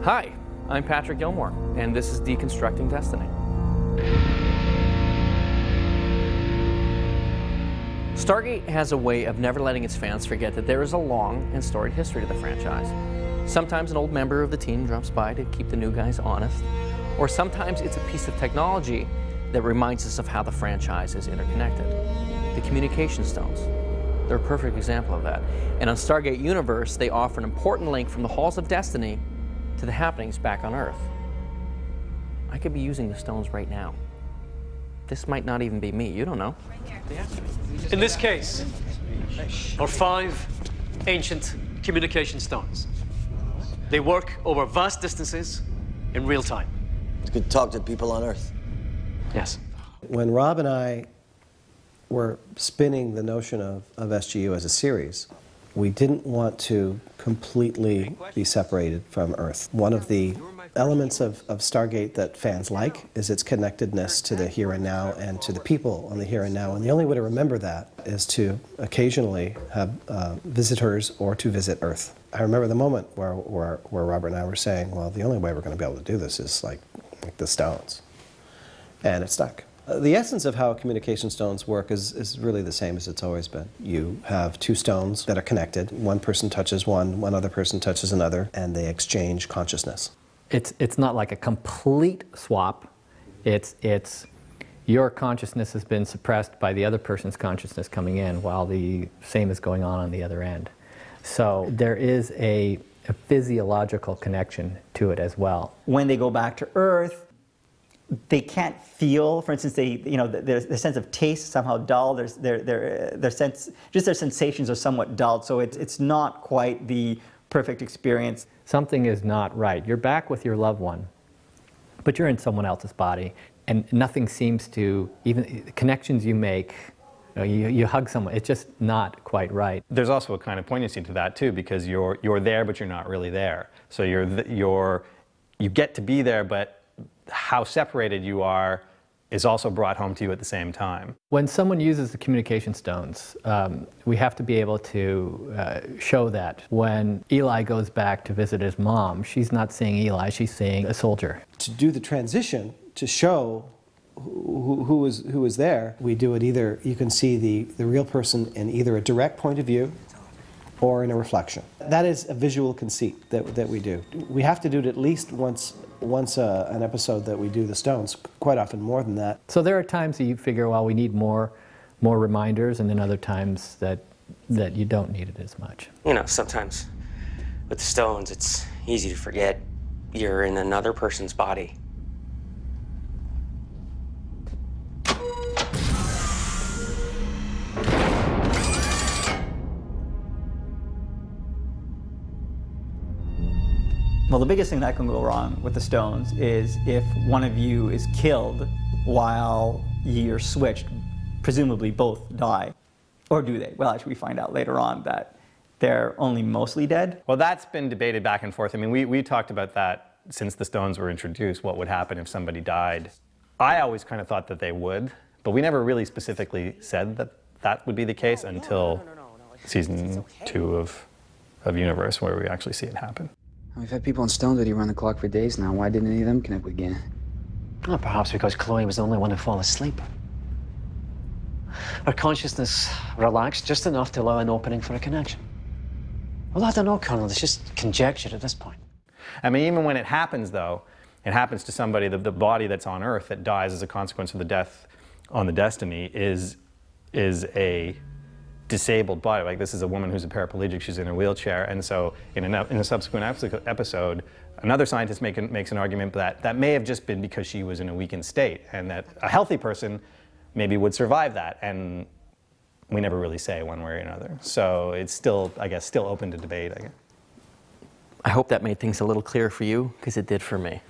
Hi, I'm Patrick Gilmore, and this is Deconstructing Destiny. Stargate has a way of never letting its fans forget that there is a long and storied history to the franchise. Sometimes an old member of the team drops by to keep the new guys honest, or sometimes it's a piece of technology that reminds us of how the franchise is interconnected. The communication stones. They're a perfect example of that. And on Stargate Universe, they offer an important link from the halls of destiny to the happenings back on Earth. I could be using the stones right now. This might not even be me. You don't know. In this case, are 5 ancient communication stones. They work over vast distances in real time. You could talk to people on Earth. Yes. When Rob and I were spinning the notion of SGU as a series, we didn't want to completely be separated from Earth. One of the elements of Stargate that fans like is its connectedness to the here and now and to the people on the here and now. And the only way to remember that is to occasionally have visitors or to visit Earth. I remember the moment where Robert and I were saying, well, the only way we're going to be able to do this is like the stones. And it stuck. The essence of how communication stones work is really the same as it's always been. You have 2 stones that are connected. One person touches one other person touches another, and they exchange consciousness. It's not like a complete swap. It's your consciousness has been suppressed by the other person's consciousness coming in while the same is going on the other end. So there is a physiological connection to it as well. When they go back to Earth, they can't feel, for instance, their sense of taste is somehow dull. Their sensations are somewhat dulled, so it's not quite the perfect experience. Something is not right. You're back with your loved one, but you're in someone else's body, and nothing seems to, even the connections you make, you hug someone, it's just not quite right. There's also a kind of poignancy to that too, because you're there, but you're not really there. So you get to be there, but how separated you are is also brought home to you at the same time. When someone uses the communication stones, we have to be able to show that. When Eli goes back to visit his mom, she's not seeing Eli, she's seeing a soldier. To do the transition, to show who is there, we do it either, you can see the real person in either a direct point of view or in a reflection. That is a visual conceit that we do. We have to do it at least once an episode that we do the stones, quite often more than that. So there are times that you figure, well, we need more reminders, and then other times that you don't need it as much. You know, sometimes with the stones, it's easy to forget you're in another person's body. Well, the biggest thing that can go wrong with the stones is if one of you is killed while you're switched, presumably both die. Or do they? Well, actually, we find out later on that they're only mostly dead. Well, that's been debated back and forth. I mean, we talked about that since the stones were introduced, what would happen if somebody died. I always kind of thought that they would, but we never really specifically said that that would be the case until season 2 of Universe, where we actually see it happen. We've had people on Stone Duty run the clock for days now. Why didn't any of them connect with Gannon? Well, perhaps because Chloe was the only one to fall asleep. Her consciousness relaxed just enough to allow an opening for a connection. Well, I don't know, Colonel. It's just conjecture at this point. I mean, even when it happens, though, it happens to somebody, the body that's on Earth that dies as a consequence of the death on the Destiny is a disabled body. Like, this is a woman who's a paraplegic, she's in a wheelchair, and so in a subsequent episode, another scientist makes an argument that may have just been because she was in a weakened state, and that a healthy person maybe would survive that, and we never really say one way or another. So it's still, I guess, still open to debate, I guess. I hope that made things a little clearer for you, because it did for me.